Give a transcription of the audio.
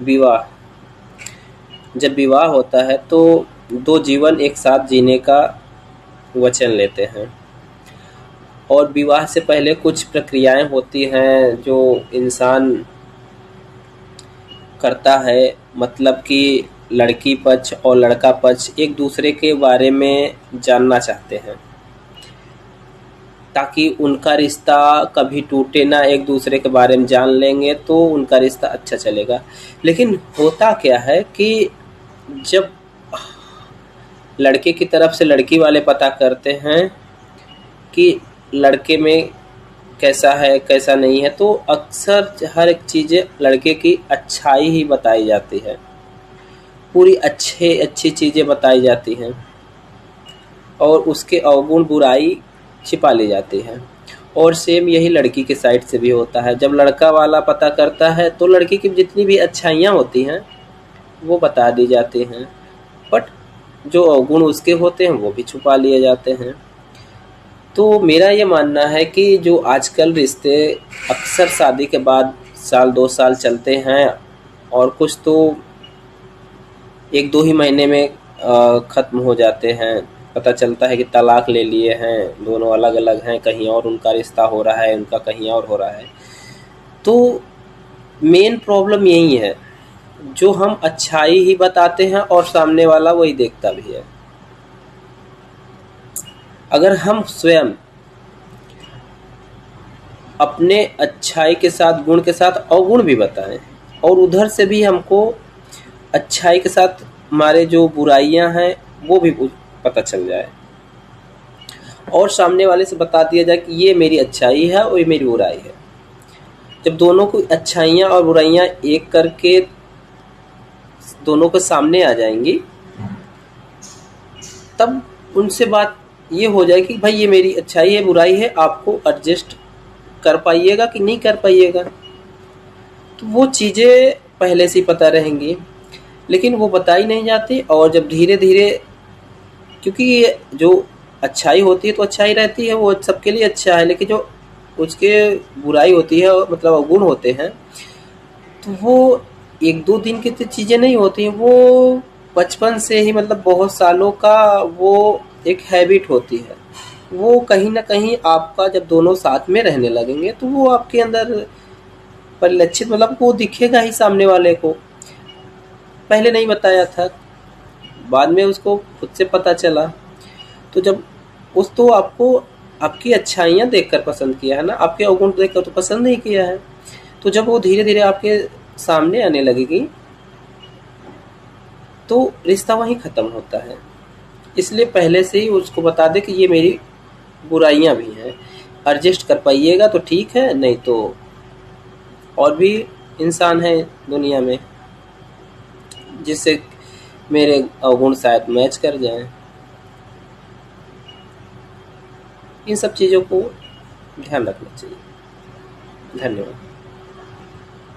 विवाह। जब विवाह होता है तो दो जीवन एक साथ जीने का वचन लेते हैं, और विवाह से पहले कुछ प्रक्रियाएं होती हैं जो इंसान करता है। मतलब कि लड़की पक्ष और लड़का पक्ष एक दूसरे के बारे में जानना चाहते हैं, ताकि उनका रिश्ता कभी टूटे ना। एक दूसरे के बारे में जान लेंगे तो उनका रिश्ता अच्छा चलेगा। लेकिन होता क्या है कि जब लड़के की तरफ से लड़की वाले पता करते हैं कि लड़के में कैसा है कैसा नहीं है, तो अक्सर हर एक चीज़ें लड़के की अच्छाई ही बताई जाती है, पूरी अच्छी चीज़ें बताई जाती हैं, और उसके अवगुण बुराई छिपा ली जाती है। और सेम यही लड़की के साइड से भी होता है। जब लड़का वाला पता करता है तो लड़की की जितनी भी अच्छाइयाँ होती हैं वो बता दी जाती हैं, बट जो अवगुण उसके होते हैं वो भी छुपा लिए जाते हैं। तो मेरा ये मानना है कि जो आजकल रिश्ते अक्सर शादी के बाद साल 2 साल चलते हैं, और कुछ तो 1-2 ही महीने में ख़त्म हो जाते हैं। पता चलता है कि तलाक ले लिए हैं, दोनों अलग अलग हैं, कहीं और उनका रिश्ता हो रहा है, उनका कहीं और हो रहा है। तो मेन प्रॉब्लम यही है, जो हम अच्छाई ही बताते हैं और सामने वाला वही देखता भी है। अगर हम स्वयं अपने अच्छाई के साथ गुण के साथ अवगुण भी बताएं, और उधर से भी हमको अच्छाई के साथ हमारे जो बुराइयां हैं वो भी पता चल जाए, और सामने वाले से बता दिया जाए कि ये मेरी अच्छाई है और ये मेरी बुराई है। जब दोनों को अच्छाइयाँ और बुराइयाँ एक करके दोनों के सामने आ जाएंगी, तब उनसे बात ये हो जाए कि भाई ये मेरी अच्छाई है बुराई है, आपको एडजस्ट कर पाइएगा कि नहीं कर पाइएगा। तो वो चीज़ें पहले से ही पता रहेंगी, लेकिन वो बताई नहीं जाती। और जब धीरे धीरे, क्योंकि ये जो अच्छाई होती है तो अच्छाई रहती है, वो सबके लिए अच्छा है, लेकिन जो उसके बुराई होती है मतलब अवगुण होते हैं, तो वो 1-2 दिन की तो चीज़ें नहीं होती हैं, वो बचपन से ही मतलब बहुत सालों का वो एक हैबिट होती है। वो कहीं ना कहीं आपका जब दोनों साथ में रहने लगेंगे तो वो आपके अंदर परिलक्षित, मतलब वो दिखेगा ही सामने वाले को। पहले नहीं बताया था, बाद में उसको खुद से पता चला। तो जब उस तो आपको आपकी अच्छाइयाँ देखकर पसंद किया है ना, आपके अवगुण देखकर तो पसंद नहीं किया है। तो जब वो धीरे धीरे आपके सामने आने लगेगी तो रिश्ता वहीं ख़त्म होता है। इसलिए पहले से ही उसको बता दे कि ये मेरी बुराइयां भी हैं, एडजस्ट कर पाइएगा तो ठीक है, नहीं तो और भी इंसान हैं दुनिया में जिससे मेरे अवगुण शायद मैच कर जाएं। इन सब चीज़ों को ध्यान रखना चाहिए। धन्यवाद।